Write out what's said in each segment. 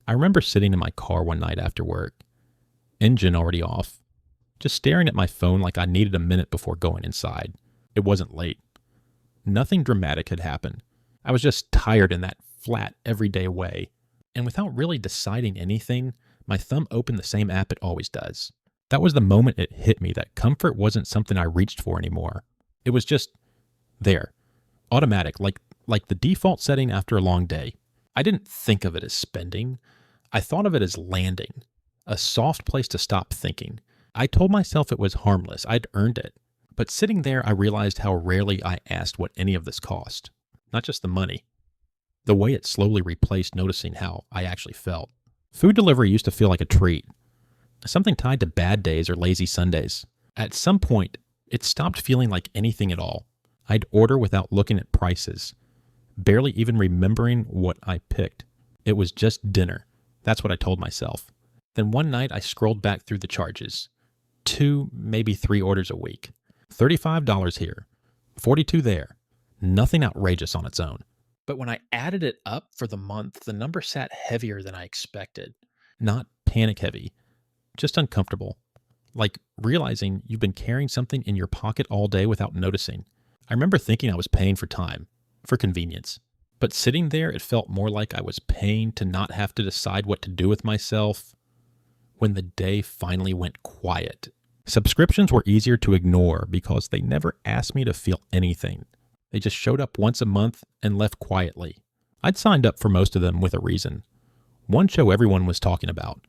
I remember sitting in my car one night after work, engine already off, just staring at my phone like I needed a minute before going inside. It wasn't late. Nothing dramatic had happened. I was just tired in that flat, everyday way. And without really deciding anything, my thumb opened the same app it always does. That was the moment it hit me that comfort wasn't something I reached for anymore. It was just there, automatic, like the default setting after a long day. I didn't think of it as spending. I thought of it as landing, a soft place to stop thinking. I told myself it was harmless. I'd earned it. But sitting there, I realized how rarely I asked what any of this cost. Not just the money. The way it slowly replaced noticing how I actually felt. Food delivery used to feel like a treat. Something tied to bad days or lazy Sundays. At some point, it stopped feeling like anything at all. I'd order without looking at prices, barely even remembering what I picked. It was just dinner. That's what I told myself. Then one night I scrolled back through the charges. 2, maybe 3 orders a week. $35 here, $42 there. Nothing outrageous on its own. But when I added it up for the month, the number sat heavier than I expected. Not panic heavy, just uncomfortable. Like realizing you've been carrying something in your pocket all day without noticing. I remember thinking I was paying for time, for convenience. But sitting there, it felt more like I was paying to not have to decide what to do with myself when the day finally went quiet. Subscriptions were easier to ignore because they never asked me to feel anything. They just showed up once a month and left quietly. I'd signed up for most of them with a reason. One show everyone was talking about.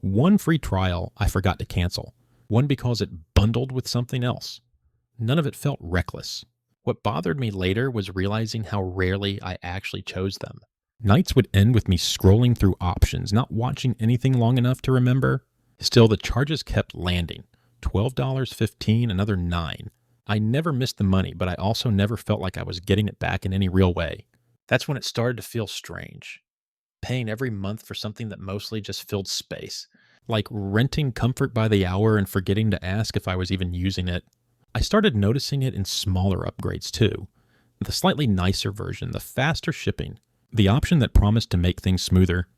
One free trial I forgot to cancel. One because it bundled with something else. None of it felt reckless. What bothered me later was realizing how rarely I actually chose them. Nights would end with me scrolling through options, not watching anything long enough to remember. Still, the charges kept landing. $12, $15, another $9. I never missed the money, but I also never felt like I was getting it back in any real way. That's when it started to feel strange. Paying every month for something that mostly just filled space. Like renting comfort by the hour and forgetting to ask if I was even using it. I started noticing it in smaller upgrades too. The slightly nicer version, the faster shipping, the option that promised to make things smoother.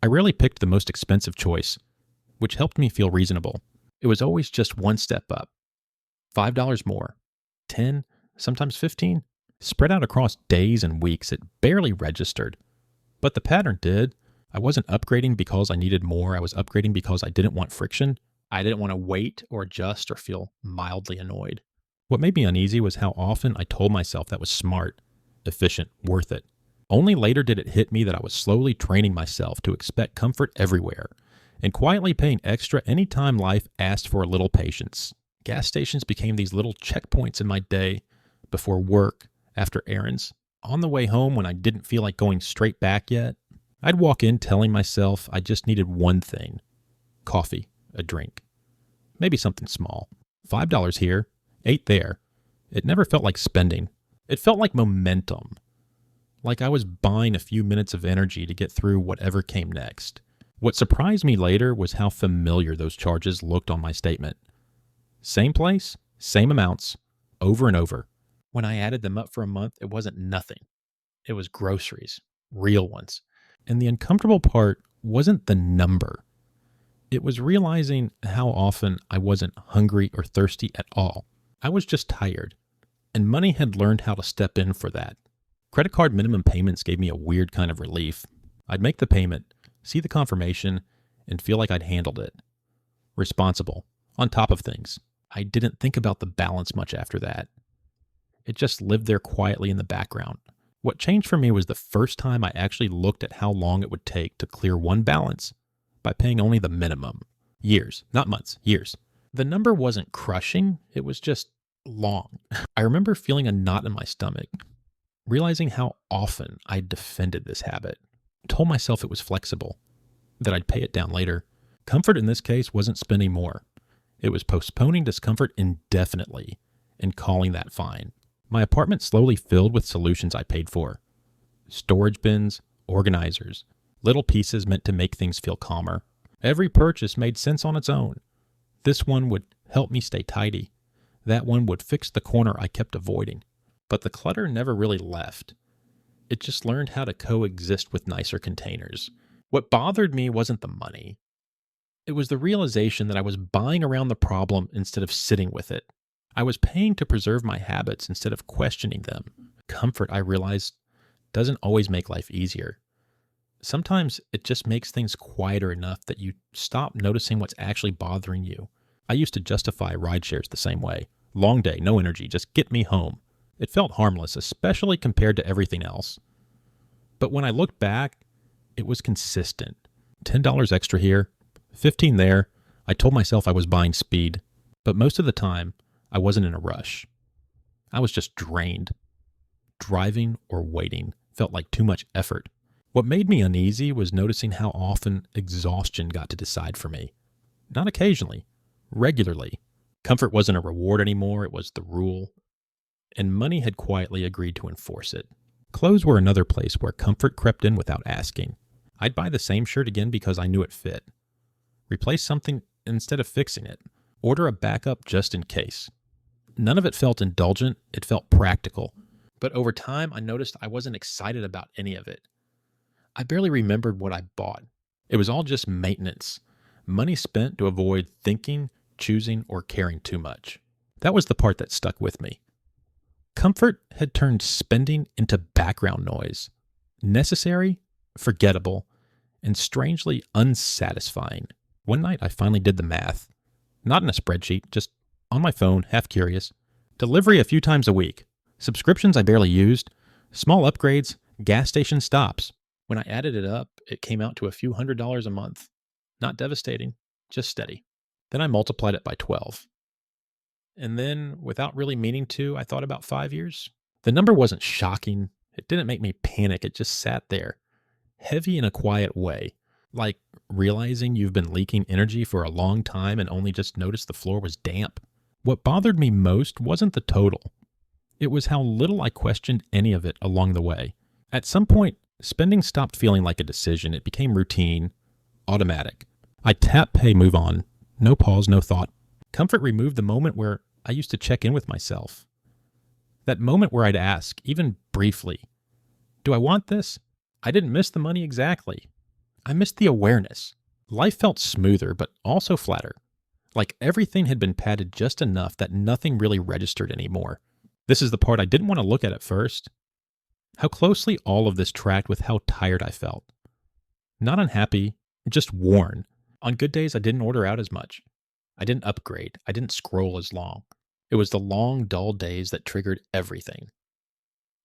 I rarely picked the most expensive choice, which helped me feel reasonable. It was always just one step up. $5 more, 10, sometimes 15. Spread out across days and weeks, it barely registered. But the pattern did. I wasn't upgrading because I needed more. I was upgrading because I didn't want friction. I didn't want to wait or adjust or feel mildly annoyed. What made me uneasy was how often I told myself that was smart, efficient, worth it. Only later did it hit me that I was slowly training myself to expect comfort everywhere and quietly paying extra anytime life asked for a little patience. Gas stations became these little checkpoints in my day, before work, after errands. On the way home when I didn't feel like going straight back yet, I'd walk in telling myself I just needed one thing. Coffee, a drink. Maybe something small. $5 here, $8 there. It never felt like spending. It felt like momentum. Like I was buying a few minutes of energy to get through whatever came next. What surprised me later was how familiar those charges looked on my statement. Same place, same amounts, over and over. When I added them up for a month, it wasn't nothing. It was groceries, real ones. And the uncomfortable part wasn't the number. It was realizing how often I wasn't hungry or thirsty at all. I was just tired. And money had learned how to step in for that. Credit card minimum payments gave me a weird kind of relief. I'd make the payment, see the confirmation, and feel like I'd handled it. Responsible, on top of things. I didn't think about the balance much after that. It just lived there quietly in the background. What changed for me was the first time I actually looked at how long it would take to clear one balance by paying only the minimum. Years, not months, years. The number wasn't crushing, it was just long. I remember feeling a knot in my stomach, realizing how often I defended this habit. Told myself it was flexible, that I'd pay it down later. Comfort in this case wasn't spending more. It was postponing discomfort indefinitely and calling that fine. My apartment slowly filled with solutions I paid for. Storage bins, organizers, little pieces meant to make things feel calmer. Every purchase made sense on its own. This one would help me stay tidy. That one would fix the corner I kept avoiding. But the clutter never really left. It just learned how to coexist with nicer containers. What bothered me wasn't the money. It was the realization that I was buying around the problem instead of sitting with it. I was paying to preserve my habits instead of questioning them. Comfort, I realized, doesn't always make life easier. Sometimes it just makes things quieter enough that you stop noticing what's actually bothering you. I used to justify ride shares the same way. Long day, no energy, just get me home. It felt harmless, especially compared to everything else. But when I looked back, it was consistent. $10 extra here, 15 there. I told myself I was buying speed, but most of the time, I wasn't in a rush. I was just drained. Driving or waiting felt like too much effort. What made me uneasy was noticing how often exhaustion got to decide for me. Not occasionally, regularly. Comfort wasn't a reward anymore, it was the rule. And money had quietly agreed to enforce it. Clothes were another place where comfort crept in without asking. I'd buy the same shirt again because I knew it fit. Replace something instead of fixing it. Order a backup just in case. None of it felt indulgent, it felt practical. But over time, I noticed I wasn't excited about any of it. I barely remembered what I bought. It was all just maintenance. Money spent to avoid thinking, choosing, or caring too much. That was the part that stuck with me. Comfort had turned spending into background noise. Necessary, forgettable, and strangely unsatisfying. One night, I finally did the math. Not in a spreadsheet, just on my phone, half curious. Delivery a few times a week. Subscriptions I barely used. Small upgrades. Gas station stops. When I added it up, it came out to a few $100s a month. Not devastating, just steady. Then I multiplied it by 12. And then, without really meaning to, I thought about 5 years. The number wasn't shocking. It didn't make me panic. It just sat there, heavy in a quiet way, like realizing you've been leaking energy for a long time and only just noticed the floor was damp. What bothered me most wasn't the total. It was how little I questioned any of it along the way. At some point, spending stopped feeling like a decision. It became routine, automatic. I tap, pay, move on. No pause, no thought. Comfort removed the moment where I used to check in with myself. That moment where I'd ask, even briefly, do I want this? I didn't miss the money exactly. I missed the awareness. Life felt smoother, but also flatter. Like everything had been padded just enough that nothing really registered anymore. This is the part I didn't want to look at first. How closely all of this tracked with how tired I felt. Not unhappy, just worn. On good days, I didn't order out as much. I didn't upgrade. I didn't scroll as long. It was the long, dull days that triggered everything.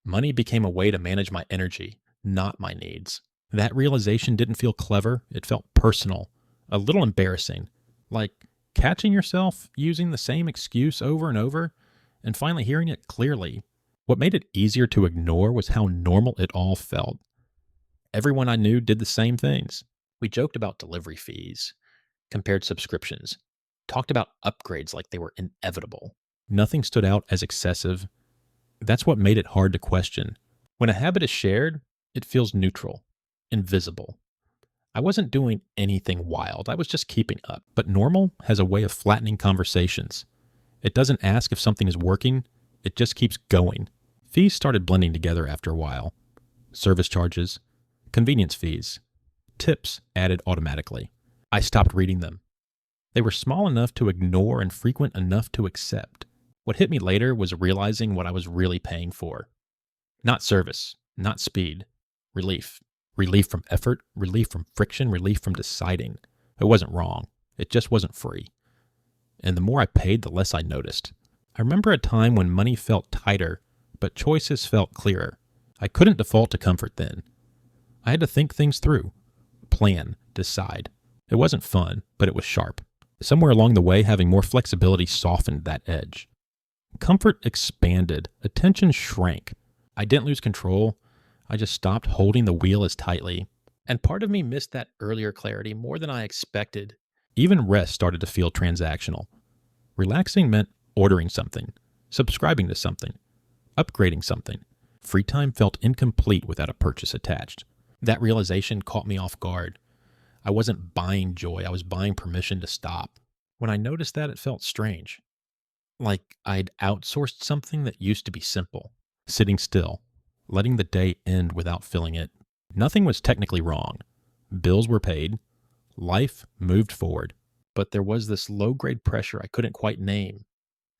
Money became a way to manage my energy, not my needs. That realization didn't feel clever. It felt personal, a little embarrassing, like catching yourself using the same excuse over and over and finally hearing it clearly. What made it easier to ignore was how normal it all felt. Everyone I knew did the same things. We joked about delivery fees, compared subscriptions, talked about upgrades like they were inevitable. Nothing stood out as excessive. That's what made it hard to question. When a habit is shared, it feels neutral, invisible. I wasn't doing anything wild. I was just keeping up. But normal has a way of flattening conversations. It doesn't ask if something is working. It just keeps going. Fees started blending together after a while. Service charges, convenience fees, tips added automatically. I stopped reading them. They were small enough to ignore and frequent enough to accept. What hit me later was realizing what I was really paying for. Not service, not speed, relief. Relief from effort, relief from friction, relief from deciding. It wasn't wrong. It just wasn't free. And the more I paid, the less I noticed. I remember a time when money felt tighter, but choices felt clearer. I couldn't default to comfort then. I had to think things through, plan, decide. It wasn't fun, but it was sharp. Somewhere along the way, having more flexibility softened that edge. Comfort expanded. Attention shrank. I didn't lose control. I just stopped holding the wheel as tightly. And part of me missed that earlier clarity more than I expected. Even rest started to feel transactional. Relaxing meant ordering something, subscribing to something, upgrading something. Free time felt incomplete without a purchase attached. That realization caught me off guard. I wasn't buying joy, I was buying permission to stop. When I noticed that, it felt strange. Like I'd outsourced something that used to be simple. Sitting still, letting the day end without filling it. Nothing was technically wrong. Bills were paid. Life moved forward. But there was this low-grade pressure I couldn't quite name.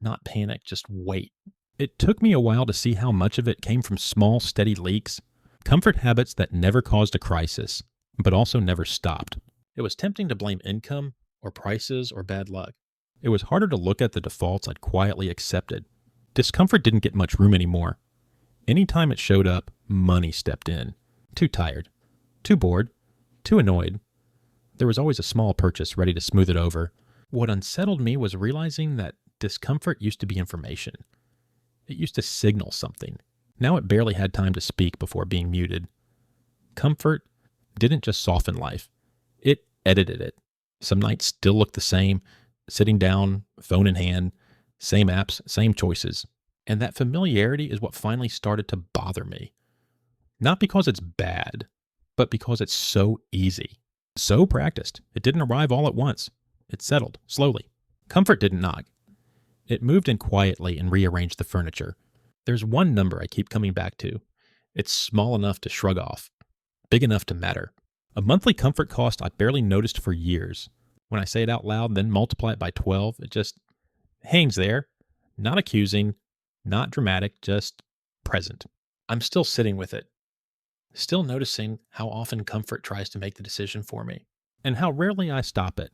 Not panic, just wait. It took me a while to see how much of it came from small, steady leaks, comfort habits that never caused a crisis, but also never stopped. It was tempting to blame income, or prices, or bad luck. It was harder to look at the defaults I'd quietly accepted. Discomfort didn't get much room anymore. Anytime it showed up, money stepped in. Too tired. Too bored. Too annoyed. There was always a small purchase ready to smooth it over. What unsettled me was realizing that discomfort used to be information. It used to signal something. Now it barely had time to speak before being muted. Comfort didn't just soften life. It edited it. Some nights still looked the same, sitting down, phone in hand, same apps, same choices. And that familiarity is what finally started to bother me. Not because it's bad, but because it's so easy. So practiced. It didn't arrive all at once. It settled, slowly. Comfort didn't knock. It moved in quietly and rearranged the furniture. There's one number I keep coming back to. It's small enough to shrug off, big enough to matter. A monthly comfort cost I barely noticed for years. When I say it out loud, then multiply it by 12, it just hangs there. Not accusing, not dramatic, just present. I'm still sitting with it. Still noticing how often comfort tries to make the decision for me, and how rarely I stop it.